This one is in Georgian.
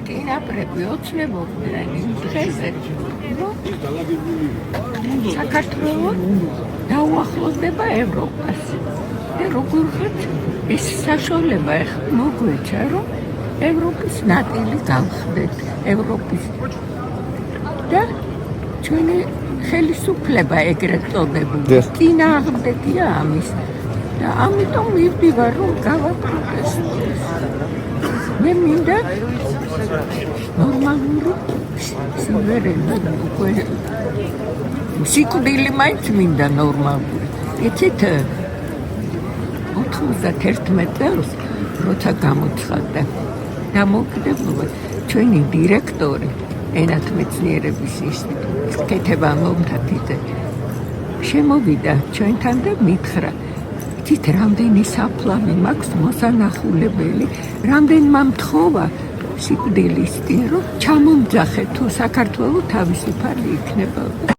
წინაპრები ოცნებობდნენ იმ დღეზე, რომ საქართველოს დაუახლოვდება ევროპას. და როგორღაც ეს საშუალება მოგვეცა, რომ ევროპის ნაწილი გავხდეთ, ევროპის და ჩვენი ხელისუფლება ეგრეთ წოდებული წინააღმდეგია ამის და ამიტომ მივდივარ რომ გავაპროტესტო. მე მინდა ნორმალური სიმღერები უკვე სიკვდილი მაინც მინდა ნორმალური. იცით 91 წელს როცა გამოცხადდა დამოუკიდებლობა ჩვენი დირექტორი ენათმეცნიერების ინსტიტუტის ქეთება მომთათიძე შემოვიდა ჩვენთან და მითხრა იცით რამდენი საფლავი მაქვს მოსანახულებელი რამდენმა მთხოვა სიკვდილის წინ რომ ჩამომძახე თუ საქართველოს თავისუფალი იქნება